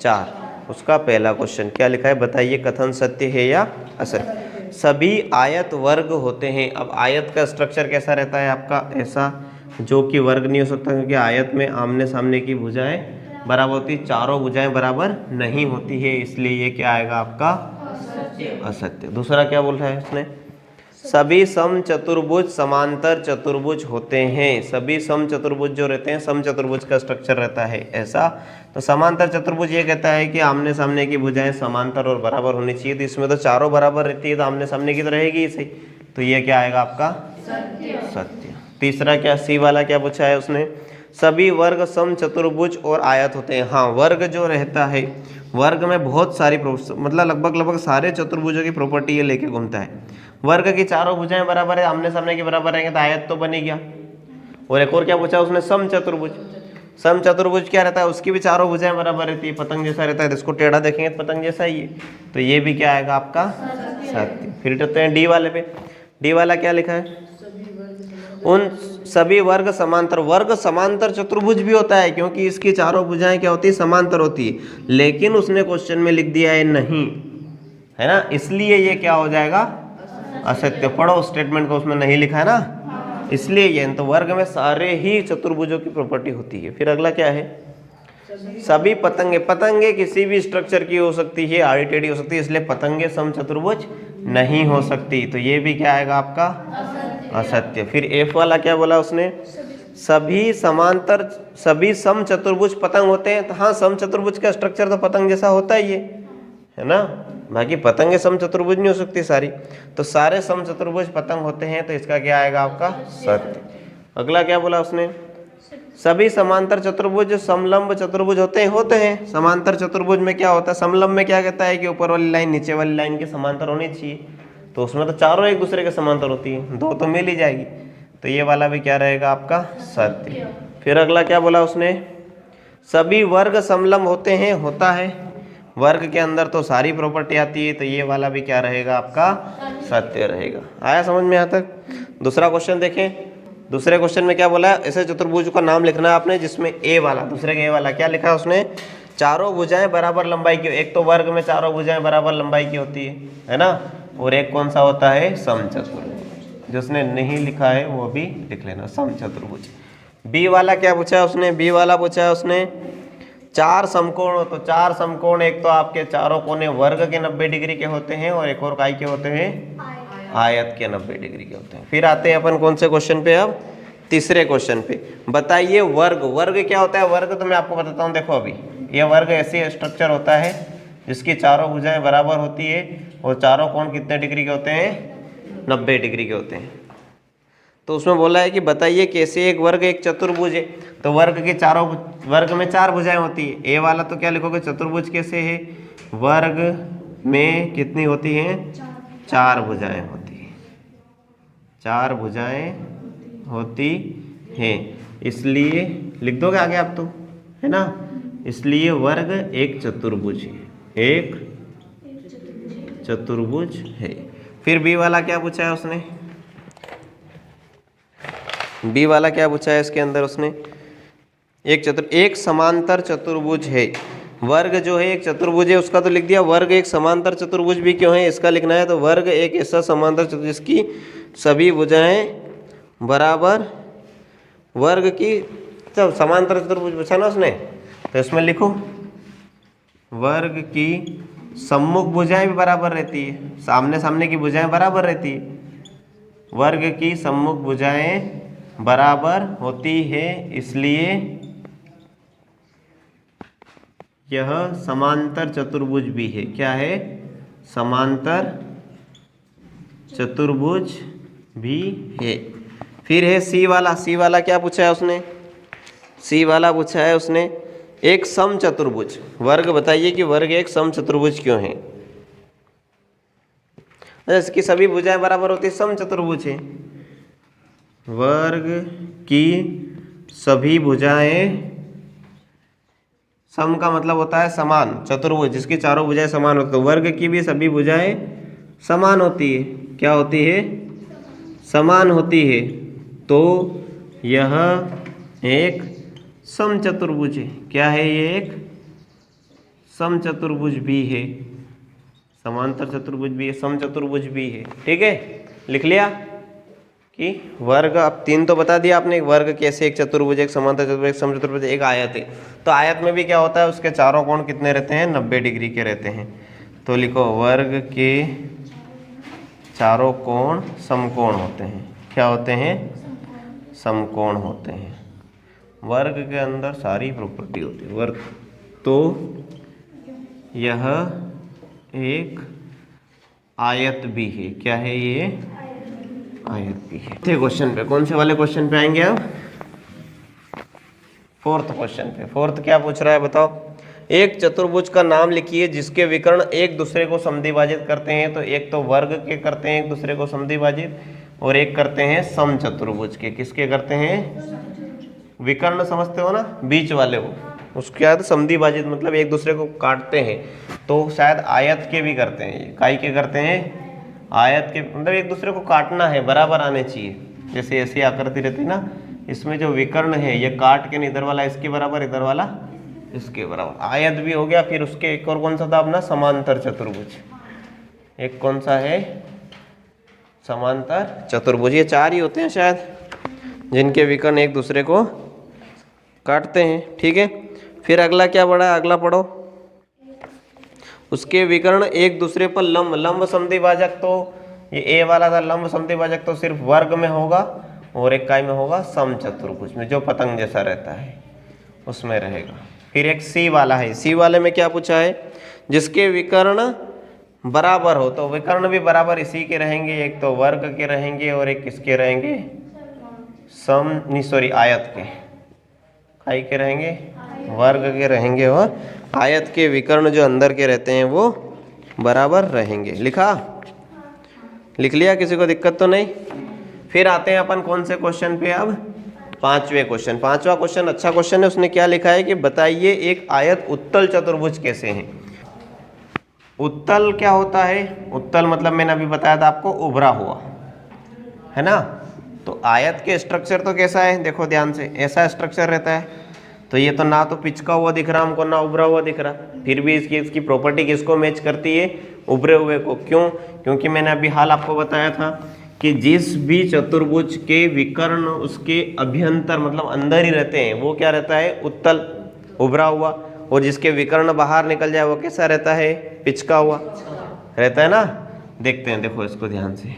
4। उसका पहला क्वेश्चन क्या लिखा है, बताइए कथन सत्य है या असत्य। सभी आयत वर्ग होते हैं। अब आयत का स्ट्रक्चर कैसा रहता है आपका, ऐसा जो कि वर्ग नहीं हो सकता, क्योंकि आयत में आमने सामने की भुजाएं बराबर होती, चारों भुजाएं बराबर नहीं होती है, इसलिए ये क्या आएगा आपका असत्य। दूसरा क्या बोल रहा है उसने, सभी सम चतुर्भुज समांतर चतुर्भुज होते हैं। सभी सम चतुर्भुज जो रहते हैं, सम चतुर्भुज का स्ट्रक्चर रहता है ऐसा। तो समांतर चतुर्भुज ये कहता है कि आमने सामने की भुजाएं समांतर और बराबर होनी चाहिए, तो इसमें तो चारों बराबर रहती है, तो आमने सामने की तो रहेगी ही सही, तो ये क्या आएगा आपका सत्य। तीसरा क्या, सी वाला क्या पूछा है उसने, सभी वर्ग सम चतुर्भुज और आयत होते हैं। हाँ, वर्ग जो रहता है, वर्ग में बहुत सारी मतलब लगभग सारे चतुर्भुजों की प्रॉपर्टी ये लेके घूमता है। वर्ग की चारों भुजाएं बराबर है, आमने सामने की बराबर रहेंगे तो आयत तो बन ही गया। और एक और क्या पूछा उसने, सम चतुर्भुज। सम चतुर्भुज क्या रहता है, उसकी भी चारों भुजाएं बराबर रहती है, पतंग जैसा रहता है, इसको टेढ़ा देखेंगे तो पतंग जैसा ही है, तो ये भी क्या आएगा आपका सत्य। फिर चलते हैं डी वाले पे। डी वाला क्या लिखा है, उन सभी वर्ग समांतर। वर्ग समांतर चतुर्भुज भी होता है, क्योंकि इसकी चारों भुजाएं क्या होती है, समांतर होती है, लेकिन उसने क्वेश्चन में लिख दिया है नहीं, है ना, इसलिए ये क्या हो जाएगा असत्य। पढ़ो स्टेटमेंट को, उसमें नहीं लिखा है ना, इसलिए ये। तो वर्ग में सारे ही चतुर्भुजों की प्रॉपर्टी होती है। फिर अगला क्या है, सभी पतंगे। पतंगे किसी भी स्ट्रक्चर की हो सकती है, आड़ी टेढ़ी हो सकती है, इसलिए पतंगे सम चतुर्भुज नहीं हो सकती, तो ये भी क्या आएगा आपका असत्य। फिर एफ वाला क्या बोला उसने, सभी समांतर सभी सम चतुर्भुज पतंग होते हैं। तो हाँ, सम चतुर्भुज का स्ट्रक्चर तो पतंग जैसा होता ही है ना, बाकी पतंगे सम चतुर्भुज नहीं हो सकती सारी, तो सारे सम चतुर्भुज पतंग होते हैं, तो इसका क्या आएगा आपका सत्य। अगला क्या बोला उसने, सभी समांतर चतुर्भुज समलंब चतुर्भुज होते हैं। समांतर चतुर्भुज में क्या होता है, समलंब में क्या कहता है कि ऊपर वाली लाइन नीचे वाली लाइन के समांतर होनी चाहिए, तो उसमें तो चारों एक दूसरे के समांतर होती है, दो तो मिल ही जाएगी, तो ये वाला भी क्या रहेगा आपका सत्य। फिर अगला क्या बोला उसने, सभी वर्ग समलंब होते हैं, होता है, वर्ग के अंदर तो सारी प्रॉपर्टी आती है, तो ये वाला भी क्या रहेगा आपका सत्य रहेगा। आया समझ में यहाँ तक। दूसरा क्वेश्चन देखें। दूसरे क्वेश्चन में क्या बोला है, ऐसे चतुर्भुज का नाम लिखना है आपने जिसमें ए वाला, दूसरे के ए वाला क्या लिखा है उसने, चारों भुजाएं बराबर लंबाई की। एक तो वर्ग में चारों भुजाएं बराबर लंबाई की होती है ना, और एक कौन सा होता है, समचतुर्भुज। जिसने नहीं लिखा है वो भी लिख लेना, समचतुर्भुज। बी वाला क्या पूछा है उसने, बी वाला पूछा है उसने, चार समकोण। तो चार समकोण, एक तो आपके चारों कोने वर्ग के 90 डिग्री के होते हैं, और एक और काय के होते हैं, आयत के 90 डिग्री के होते हैं। फिर आते हैं अपन कौन से क्वेश्चन पे, अब तीसरे क्वेश्चन पे। बताइए वर्ग। वर्ग क्या होता है, वर्ग तो मैं आपको बताता हूँ। देखो अभी ये वर्ग ऐसे स्ट्रक्चर होता है जिसकी चारों भुजाएं बराबर होती है, और चारों कोण कितने डिग्री के होते हैं, 90 डिग्री के होते हैं। तो उसमें बोला है कि बताइए कैसे एक वर्ग एक चतुर्भुज है। तो वर्ग के चारों, वर्ग में चार भुजाएं होती है, ए वाला तो क्या लिखोगे, चतुर्भुज कैसे है, वर्ग में कितनी होती हैं, चार भुजाएं होती हैं, चार भुजाएं होती हैं, इसलिए लिख दोगे आगे आप तो, है ना, इसलिए वर्ग एक चतुर्भुज है, एक चतुर्भुज है। फिर बी वाला क्या पूछा है उसने, बी वाला क्या पूछा है इसके अंदर उसने, एक समांतर चतुर्भुज है। वर्ग जो है एक चतुर्भुज है, उसका तो लिख दिया। वर्ग एक समांतर चतुर्भुज भी क्यों है, इसका लिखना है। तो वर्ग एक ऐसा समांतर चतुर्भुज जिसकी सभी भुजाएं बराबर, वर्ग की, तो समांतर चतुर्भुज पूछा ना उसने, तो इसमें लिखो वर्ग की सम्मुख भुजाएं भी बराबर रहती है, सामने सामने की भुजाएं बराबर रहती है, वर्ग की सम्मुख भुजाएं बराबर होती है, इसलिए यह समांतर चतुर्भुज भी है। क्या है, समांतर चतुर्भुज भी है। फिर है सी वाला। सी वाला क्या पूछा है उसने, सी वाला पूछा है उसने एक सम चतुर्भुज। वर्ग बताइए कि वर्ग एक सम चतुर्भुज क्यों है। इसकी सभी भुजाएं बराबर होती है, सम चतुर्भुज है। वर्ग की सभी भुजाएं, सम का मतलब होता है समान, चतुर्भुज जिसकी चारों भुजाएं समान होती है, तो वर्ग की भी सभी भुजाएं समान होती है। क्या होती है, समान होती है, तो यह एक समचतुर्भुज है। क्या है, ये एक समचतुर्भुज भी है, समांतर चतुर्भुज भी है, समचतुर्भुज भी है। ठीक है, लिख लिया कि वर्ग, अब 3 तो बता दिया आपने, एक वर्ग कैसे, एक चतुर्भुज, एक समांतर चतुर्भुज, एक समचतुर्भुज, एक आयत है। तो आयत में भी क्या होता है, उसके चारों कोण कितने रहते हैं, 90 डिग्री के रहते हैं। तो लिखो वर्ग के चारों कोण समकोण होते हैं। क्या होते हैं, समकोण होते हैं। वर्ग के अंदर सारी प्रॉपर्टी होती है वर्ग। तो यह एक आयत भी है। क्या है ये, आयत भी है। थे क्वेश्चन पे, कौन से वाले क्वेश्चन पे आएंगे अब, 4th क्वेश्चन पे। 4th क्या पूछ रहा है बताओ। एक चतुर्भुज का नाम लिखिए जिसके विकर्ण एक दूसरे को समद्विभाजित करते हैं। तो एक तो वर्ग के करते हैं एक दूसरे को समद्विभाजित, और एक करते हैं समचतुर्भुज के। किसके करते हैं, विकर्ण समझते हो ना, बीच वाले वो, उसके बाद समद्विभाजित मतलब एक दूसरे को काटते हैं। तो शायद आयत के भी करते हैं, ये काई के करते हैं, आयत के, मतलब एक दूसरे को काटना है, बराबर आने चाहिए। जैसे ऐसी आकृति रहती है ना, इसमें जो विकर्ण है ये काट के न इधर वाला इसके बराबर, इधर वाला इसके बराबर। आयत भी हो गया। फिर उसके एक और कौन सा था अपना, समांतर चतुर्भुज। एक कौन सा है, समांतर चतुर्भुज। ये 4 ही होते हैं शायद जिनके विकर्ण एक दूसरे को काटते हैं। ठीक है, फिर अगला क्या पढ़ा, अगला पढ़ो। उसके विकर्ण एक दूसरे पर लंब, लंब समद्विभाजक, तो ये ए वाला था लंब समद्विभाजक, तो सिर्फ वर्ग में होगा, और एक काय में होगा, समचतुर्भुज में, जो पतंग जैसा रहता है उसमें रहेगा। फिर एक सी वाला है, सी वाले में क्या पूछा है, जिसके विकर्ण बराबर हो। तो विकर्ण भी बराबर इसी के रहेंगे, एक तो वर्ग के रहेंगे और एक किसके रहेंगे, आयत के, काय के रहेंगे, वर्ग के रहेंगे, और आयत के विकर्ण जो अंदर के रहते हैं वो बराबर रहेंगे। लिखा, लिख लिया, किसी को दिक्कत तो नहीं। फिर आते हैं अपन कौन से क्वेश्चन पे, अब 5वें क्वेश्चन। 5वां क्वेश्चन अच्छा क्वेश्चन है। उसने क्या लिखा है कि बताइए एक आयत उत्तल चतुर्भुज कैसे है। उत्तल क्या होता है, उत्तल मतलब मैंने अभी बताया था आपको, उभरा हुआ, है ना। तो आयत के स्ट्रक्चर तो कैसा है, देखो ध्यान से, ऐसा स्ट्रक्चर रहता है। तो ये तो ना तो पिचका हुआ दिख रहा हमको, ना उभरा हुआ दिख रहा। फिर भी इसकी प्रॉपर्टी किसको मैच करती है, उभरे हुए को। क्यों, क्योंकि मैंने अभी हाल आपको बताया था कि जिस भी चतुर्भुज के विकर्ण उसके अभ्यंतर मतलब अंदर ही रहते हैं वो क्या रहता है, उत्तल, उभरा हुआ। और जिसके विकर्ण बाहर निकल जाए वो कैसा रहता है, पिचका हुआ रहता है ना। देखते हैं, देखो इसको ध्यान से।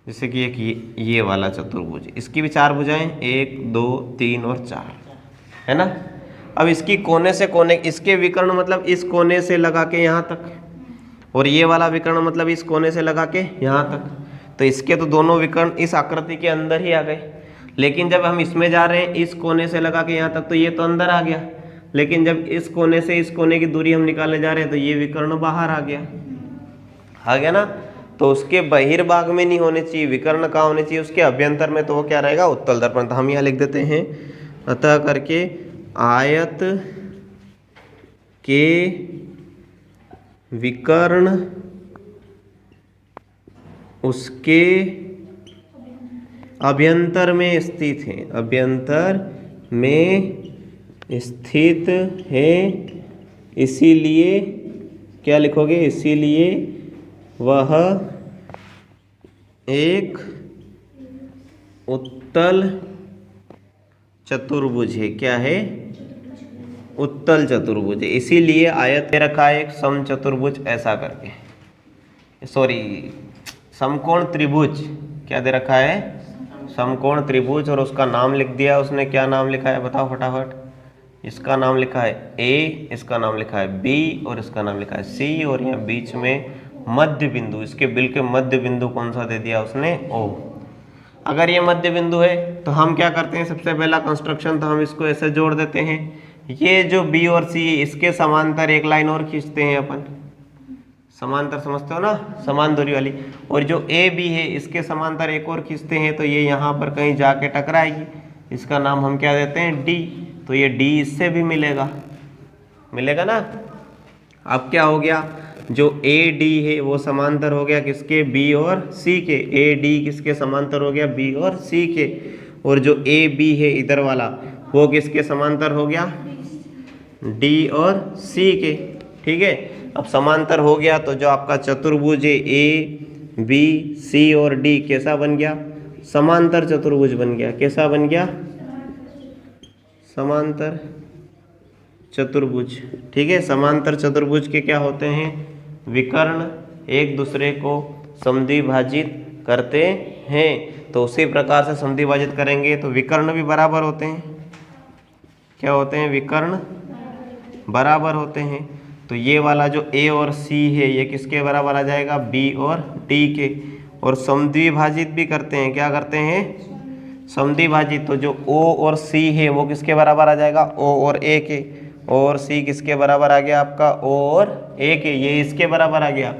जैसे कि एक ये वाला चतुर्भुज, इसकी भी 4 भुजाएं, 1 2 3 और 4, है ना। अब इसकी कोने से कोने, इसके विकर्ण मतलब इस कोने से लगा के यहाँ तक, और ये वाला विकर्ण मतलब इस कोने से लगा के यहाँ तक। तो इसके तो दोनों विकर्ण इस आकृति के अंदर ही आ गए। लेकिन जब हम इसमें जा रहे हैं इस कोने से लगा के यहाँ तक, तो ये तो अंदर आ गया। लेकिन जब इस कोने से इस कोने की दूरी हम निकालने जा रहे हैं तो ये विकर्ण बाहर आ गया ना। तो उसके बहिर्भाग में नहीं होने चाहिए, विकर्ण कहाँ होने चाहिए, उसके अभ्यंतर में। तो वो क्या रहेगा, उत्तल दर्पण। तो हम यहाँ लिख देते हैं, अतः करके आयत के विकर्ण उसके अभ्यंतर में स्थित है, अभ्यंतर में स्थित है। इसीलिए क्या लिखोगे, इसीलिए वह एक उत्तल चतुर्भुज है। क्या है, उत्तल चतुर्भुज है। इसीलिए आयत में रखा है एक समचतुर्भुज ऐसा करके, समकोण त्रिभुज। क्या दे रखा है, समकोण त्रिभुज। और उसका नाम लिख दिया उसने। क्या नाम लिखा है बताओ फटाफट। इसका नाम लिखा है ए, इसका नाम लिखा है बी, और इसका नाम लिखा है सी। और यहाँ बीच में मध्य बिंदु, इसके बिल्कुल मध्य बिंदु कौन सा दे दिया उसने, ओ। अगर ये मध्य बिंदु है तो हम क्या करते हैं, सबसे पहला कंस्ट्रक्शन तो हम इसको ऐसे जोड़ देते हैं। ये जो बी और सी इसके समांतर एक लाइन और खींचते हैं अपन, समांतर समझते हो ना, समान दूरी वाली। और जो ए बी है इसके समांतर एक और खींचते हैं, तो ये यहाँ पर कहीं जाके टकराएगी। इसका नाम हम क्या देते हैं, डी। तो ये डी इससे भी मिलेगा ना। अब क्या हो गया, जो ए डी है वो समांतर हो गया किसके, बी और सी के। ए डी किसके समांतर हो गया, बी और सी के। और जो ए बी है इधर वाला वो किसके समांतर हो गया, डी और सी के। ठीक है, अब समांतर हो गया तो जो आपका चतुर्भुज है ए बी सी और डी कैसा बन गया? समांतर चतुर्भुज बन गया। कैसा बन गया? समांतर चतुर्भुज। ठीक है, समांतर चतुर्भुज के क्या होते हैं? विकर्ण एक दूसरे को समद्विभाजित करते हैं। तो उसी प्रकार से समद्विभाजित करेंगे तो विकर्ण भी बराबर होते हैं। क्या होते हैं? विकर्ण बराबर होते हैं। तो ये वाला जो ए और सी है ये किसके बराबर आ जाएगा? बी और डी के। और समद्विभाजित भी करते हैं। क्या करते हैं? समद्विभाजित। तो जो ओ और सी है वो किसके बराबर आ जाएगा? ओ और ए के। और सी किसके बराबर आ गया आपका? ओ और ए के। ये इसके बराबर आ गया,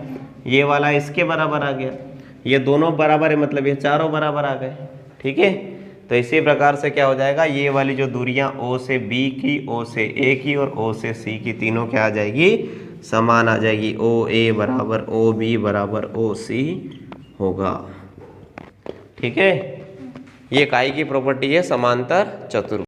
ये वाला इसके बराबर आ गया। ये दोनों बराबर है, मतलब ये चारों बराबर आ गए। ठीक है, तो इसी प्रकार से क्या हो जाएगा? ये वाली जो दूरियां ओ से बी की, ओ से ए की और ओ से सी की, तीनों क्या आ जाएगी? समान आ जाएगी। ओ ए बराबर ओ बी बराबर ओ सी होगा। ठीक है, ये काई की प्रॉपर्टी है समांतर चतुर्भुज।